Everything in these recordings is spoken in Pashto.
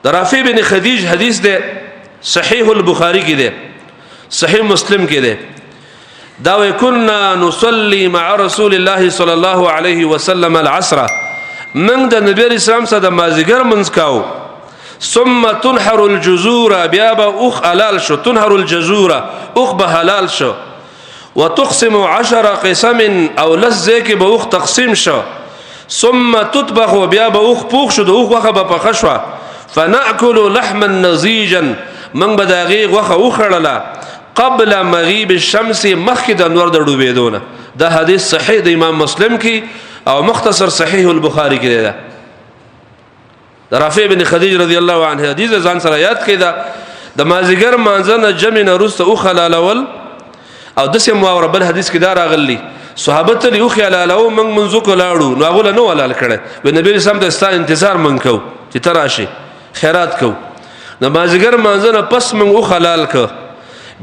رافع بن خدیج حدیث ده صحیح البخاری کې ده صحیح مسلم کې ده دا وکنا نصلي مع رسول الله صلى الله عليه وسلم العصر من د نبی اسلام سره د مازیګر منځ کاو ثم تنحر الجزور بیا به اخ حلال شو تنحر الجزور اخ به حلال شو وتقسم 10 قسم او لزک به اخ تقسیم شو ثم تطبخ بیا به اخ پوخ شو د اخ وخه به پخشوا فناكل لحما نضيجا من بداغي وخه وخړلا قبل مغيب الشمس مخد انور د ډوبېدونه دا حدیث صحیح د امام مسلم کی او مختصر صحیح البخاری کې ده رافع بن خدیج رضی الله عنه حدیث ځان سره یاد کړه د مازیګر مانځنه جمع نه رسته او خلالول او د سم واور بل حدیث کې دا راغلی صحابه ته یو خلالو من منځو کولاړو نو هغه نو ولال کړه و نبی رسول الله ستا انتظار من کو چې تراشي خیرات کو د مازیګر مانځنه پس من او خلال ک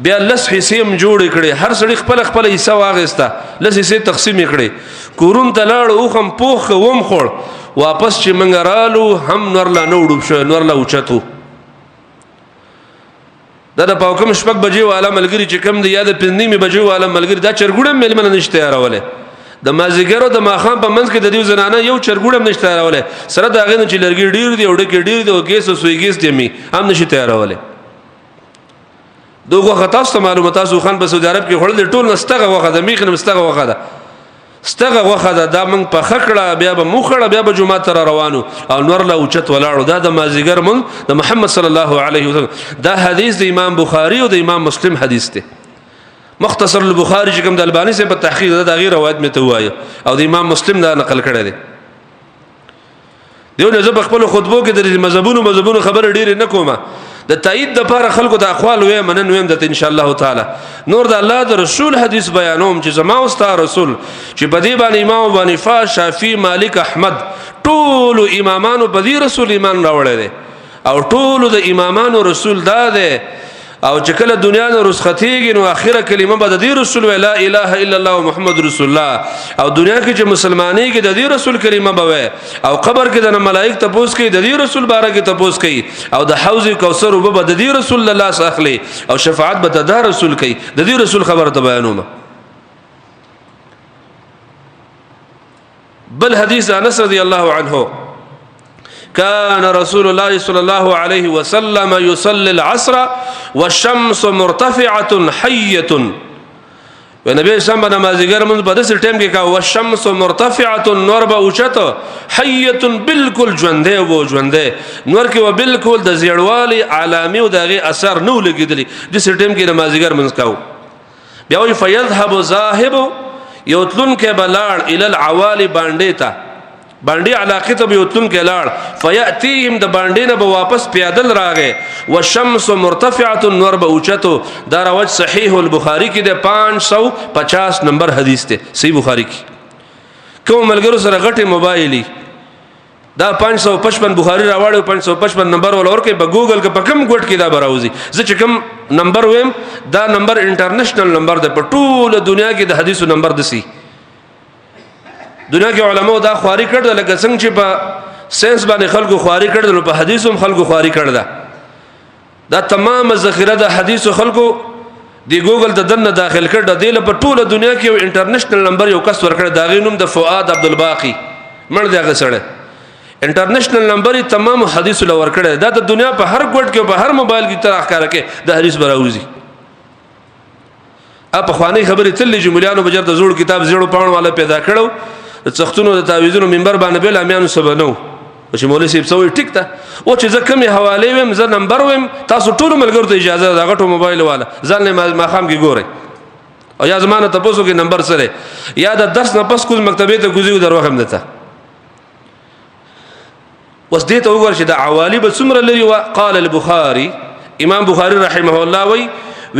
بیا لس حصیم جوړ کړي هر سړي خپل خپل حصہ واغستا لس حصے تقسیم کړي کورون تلاړ او خم پوخ ووم خور واپس چې منګرالو هم نور لا نوړو شو نور لا اوچتو دا د پاوکم شپک بجې والا ملګری چې کم دی یاد پندې می بجې والا ملګری دا چرګوډم ملمن نشته راولې د مازیګرو د ماخام په منځ کې د دې زنانه یو چرګوډم نشته راولې سره دا غنه چې لرګي ډیر دی وړ کې ډیر دی او ګیس او سوی ګیس دی می هم نشته راولې دوغه خطاست معلومات تاسو خان په سعودي عرب کې خړل ټول نستغه وخه د میخ نستغه وخه ده ستغه وخه دا من په خکړه بیا به مخړه بیا به جمعه تر روانو او نور لا اوچت ولاړو دا د مازیګر من د محمد صلی الله علیه وسلم دا حدیث د امام بخاری او د امام مسلم حدیث ته مختصر البخاری چې کوم د البانی سے په تحقیق دا غیر روایت می ته وایي او د امام مسلم دا نقل کړی دی دیو نه زه خپل خطبو کې د مذهبونو خبر ډیر نه کومه د تایید د لپاره خلکو د اقوال وې منن ویم د ان شاء الله تعالی نور د الله د رسول حدیث بیانوم چې زما او ستا رسول چې بدی باندې امام ابو حنیفه شافعی مالک احمد ټول امامانو بدی رسول ایمان راوړل دي او ټول د امامانو رسول دا ده او چې کله دنیا نه رسختيږي نو اخره کلمه به د رسول لا اله الا الله محمد رسول الله او دنیا کې چې مسلمانۍ کې د رسول کلمه به او قبر کې د ملائک تپوس کې د رسول باره کې تپوس کوي او د حوض کوثر وب د رسول الله ساخلي او شفاعت به د رسول کوي د رسول خبره ته بیانومه بل حدیث انس رضی الله عنه كان رسول الله صلى الله عليه وسلم يصلي العصر والشمس مرتفعه حيه ونبي اسلام نمازګر من په داسې ټیم کې کا والشمس مرتفعه نور به اوچته حيه بالکل ژوندې وو ژوندې نور کې و بالکل د زیړوالي علامه او دغه اثر نو لګیدلی داسې ټیم کې نمازګر من کاو بیا وي فيذهب ذاهب يوتلن کې بلال الى العوالي باندې باندې علاقه ته یوتلن کې لاړ فیاتیهم د باندې نه به واپس پیادل راغې والشمس مرتفعه نور به اوچتو دا روایت صحیح البخاری کې د 550 نمبر حدیث ته صحیح بخاری کې کوم ملګرو سره غټه موبایلی دا 555 بخاری راوړو 555 نمبر ولور کې په ګوګل کې په کوم ګوټ کې دا براوزي زه چې کوم نمبر ویم دا نمبر انټرنیشنل نمبر ده په ټوله دنیا کې د حدیثو نمبر دسی دنیا کې علماء دا خواري کړل لکه څنګه چې په ساينس باندې خلکو خواري کړل په حدیثو خلکو خواري کړل دا تمام ذخیره د حدیثو خلکو دی ګوګل ته دنه داخل کړل د دې په ټوله دنیا کې یو انټرنیشنل نمبر یو کس ورکړ دا غینوم د فؤاد عبدالباقی مړ دی هغه سره انټرنیشنل نمبر تمام حدیث لور کړل دا د دنیا په هر ګوټ کې په هر موبایل کې تر اخکار کې د حدیث براوزی اپ خواني خبرې تلې جملیانو بجر د زوړ کتاب زیړو پاڼو والا پیدا کړو د څختونو د تعویذونو منبر باندې بل امیانو سبنو چې مولوی صاحب سوې ټیک ته او چې زه کومه حواله ويم زه نمبر ويم تاسو ټول ملګرو ته اجازه دا غټو موبایل والا ځان له ما خام کې ګوري او یا زمانه تاسو کې نمبر سره یا د درس نه پس کوم مکتبه ته کوزیو دروخم دته وس دې ته وګور چې د عوالی به څومره لري قال البخاري امام بخاری رحمه الله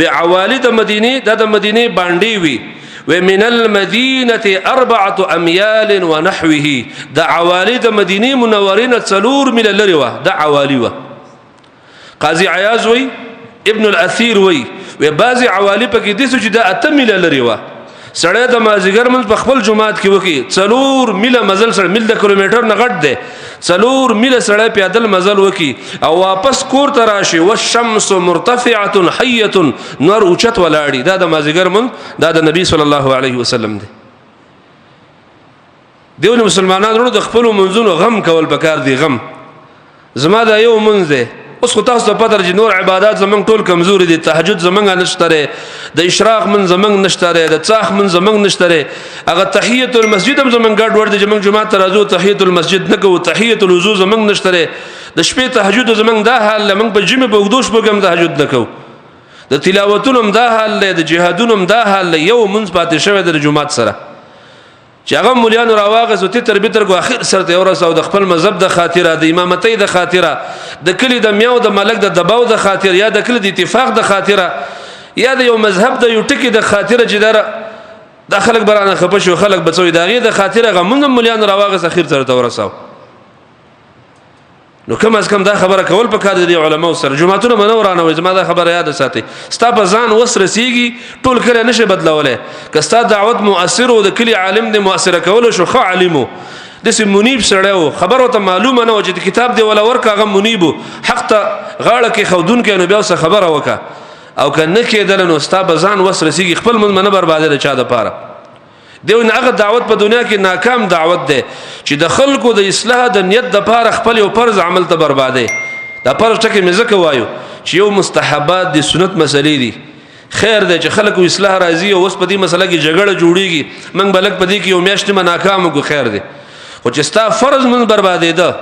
وی عوالی د مدینه د مدینه باندې وی ومن المدينه 4 اميال ونحوه د عوالی د مدینه منورین څلور مل لري وا د عوالی وا قاضي عیاض وی ابن الاثير وی بعض عوالی پکې د څه چې د 8 مل لري وا سړی د مازیګر من په خپل جماعت کې وکي څلور مل مزل سره مل د کیلومتر نه غټ ده څلور میله سړی پیادل مزل وکي او واپس کور ته راشي والشمس مرتفعه حيه نور اوچت ولاړی دا د مازیګر من دا د نبی صلی الله علیه وسلم دی. دیونه مسلمانانو د خپل منځونو غم کول پکار دی. غم زما دا یو منځ دی. اوس خو تاسو ته پته چې نور عبادت زمنګ ټول کمزوري دي. تهجد زمنګ نشته، د اشراق من زمنګ نشته، د څاخ من زمنګ نشته. هغه تحیت المسجد هم زمنګ ګډ ور دي چې موږ جمعه ته راځو تحیت المسجد نه کوو، تحیت الوضو زمنګ نشته. د شپې تهجد زمنګ دا حال موږ په جمعه په وګدوش بګم تهجد نه کوو. د تلاوتونو هم دا حال دی، د جهادونو هم دا حال دی. یو منځ پاتې شوی د جمعه سره چې هغه مولیانو راواغز او تر بیتر کو اخر سره ته ورساو د خپل مذهب د خاطره، د امامتۍ د خاطره، د کلی د میاو د ملک د دباو د خاطر، یا د کلی د اتفاق د خاطره، یا د یو مذهب د یو ټکی د خاطره چې د خلک برانه خپش او خلک بچوي داغه د خاطره غمون مولیانو راواغز اخر سره ته ورساو. نو کم از کم دا خبره کول په کار دي علماء سره. جمعهتون منورانه وي زما دا خبره یاد ساتي. ستا په ځان وسره سیږي ټول کله نشه بدلوله. که ستا دعوت مؤثر او د کلی عالم دې مؤثر کول شو خو عالمو د سي منیب سره او خبره ته معلومه نه و چې کتاب دی ولا ورکا غو منیبو حق ته غاړه کې خودون کې نو بیا څه خبره وکا او کنه کېدل نو ستا په ځان وسره سیږي خپل من نه برباده چا د پاره. دیونه هغه دعوت په دنیا کې ناکام دعوت ده چې د خلکو د اصلاح د نیت د پاره خپل یو فرض عمل ته برباده. دا فرض ټکي مزه وایو چې یو مستحبات دي سنت مسلې دي. خیر ده چې خلکو اصلاح راځي او اوس په دې مسله کې جګړه جوړيږي من بلک په دې کې یو میاشت ما ناکام کو خیر ده. خو چې ستا فرض من برباده ده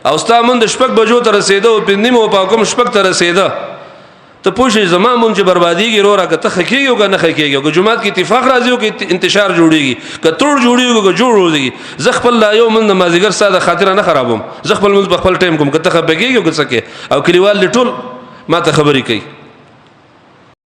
او ستا من د شپږ بجو ته رسیدو او پندیمو په کوم شپږ ته رسیدو ته پوښي زما مونږ بربادیږي رو را کته خکېږي او نه خکېږي او جمعات کې اتفاق راځي او کې انتشار جوړيږي کتور جوړيږي او جوړوږي. زه خپل لا یو من مازیګر ساده خاطر نه خرابوم. زه خپل مونږ خپل ټیم کوم کته خبرېږي او کڅکه او کلیوال لټول ما ته خبرې کوي.